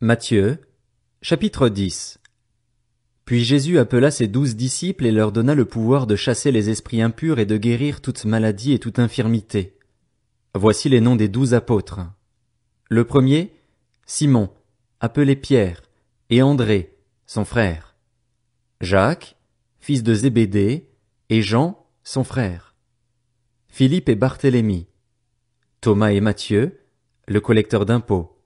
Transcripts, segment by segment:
Matthieu, chapitre 10. Puis Jésus appela ses 12 disciples et leur donna le pouvoir de chasser les esprits impurs et de guérir toute maladie et toute infirmité. Voici les noms des 12 apôtres. Le premier, Simon, appelé Pierre, et André, son frère. Jacques, fils de Zébédée, et Jean, son frère. Philippe et Barthélemy. Thomas et Matthieu, le collecteur d'impôts.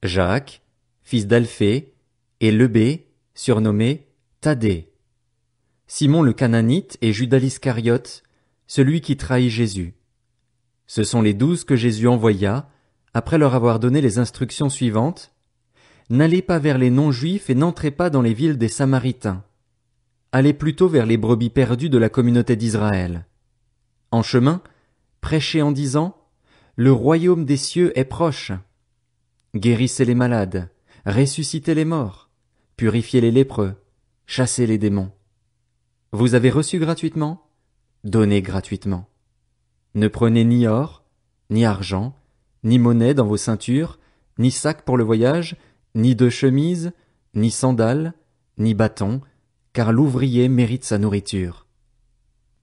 Jacques, fils d'Alphée, et Lebé, surnommé Thaddée. Simon le Cananite et Judas l'Iscariote, celui qui trahit Jésus. Ce sont les 12 que Jésus envoya, après leur avoir donné les instructions suivantes. N'allez pas vers les non-juifs et n'entrez pas dans les villes des Samaritains. Allez plutôt vers les brebis perdues de la communauté d'Israël. En chemin, prêchez en disant, le royaume des cieux est proche. Guérissez les malades, ressuscitez les morts, purifiez les lépreux, chassez les démons. Vous avez reçu gratuitement? Donnez gratuitement. Ne prenez ni or, ni argent, ni monnaie dans vos ceintures, ni sac pour le voyage, ni de chemise, ni sandales, ni bâton, car l'ouvrier mérite sa nourriture.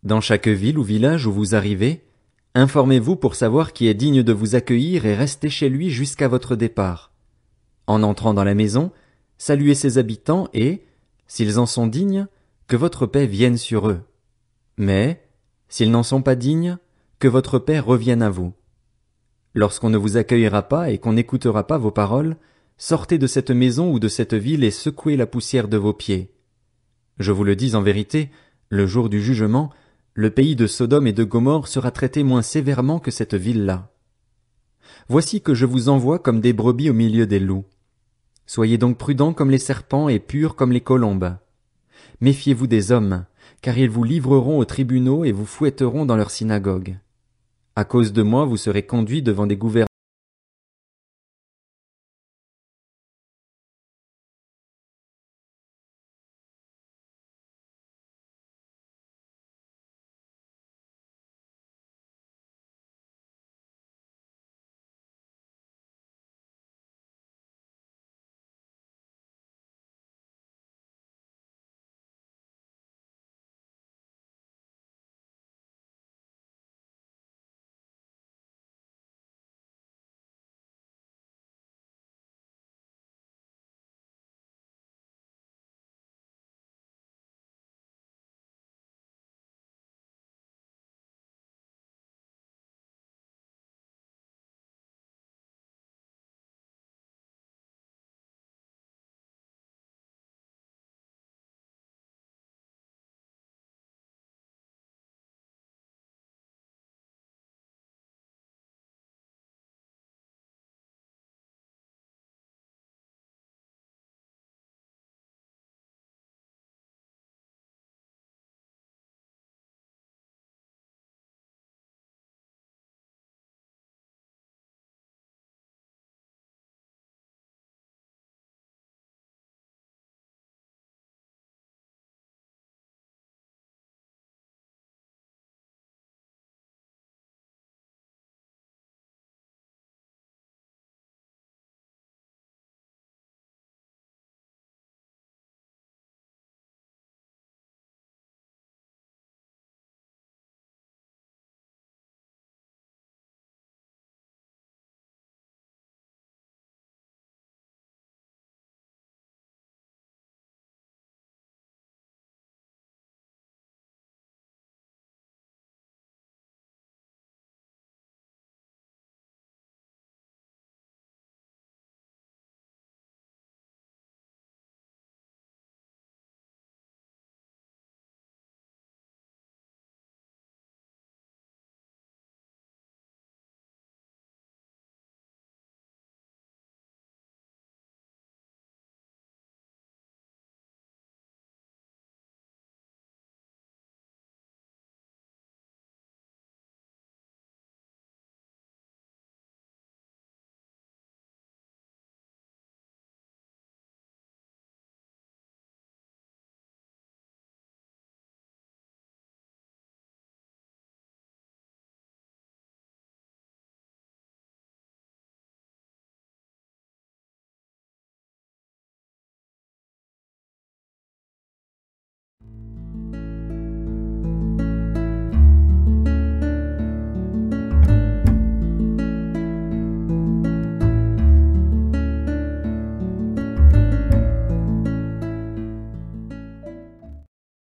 Dans chaque ville ou village où vous arrivez, informez-vous pour savoir qui est digne de vous accueillir et restez chez lui jusqu'à votre départ. En entrant dans la maison, saluez ses habitants et, s'ils en sont dignes, que votre paix vienne sur eux. Mais, s'ils n'en sont pas dignes, que votre paix revienne à vous. Lorsqu'on ne vous accueillera pas et qu'on n'écoutera pas vos paroles, sortez de cette maison ou de cette ville et secouez la poussière de vos pieds. Je vous le dis en vérité, le jour du jugement, le pays de Sodome et de Gomorrhe sera traité moins sévèrement que cette ville-là. Voici que je vous envoie comme des brebis au milieu des loups. Soyez donc prudents comme les serpents et purs comme les colombes. Méfiez-vous des hommes, car ils vous livreront aux tribunaux et vous fouetteront dans leurs synagogues. À cause de moi, vous serez conduits devant des gouverneurs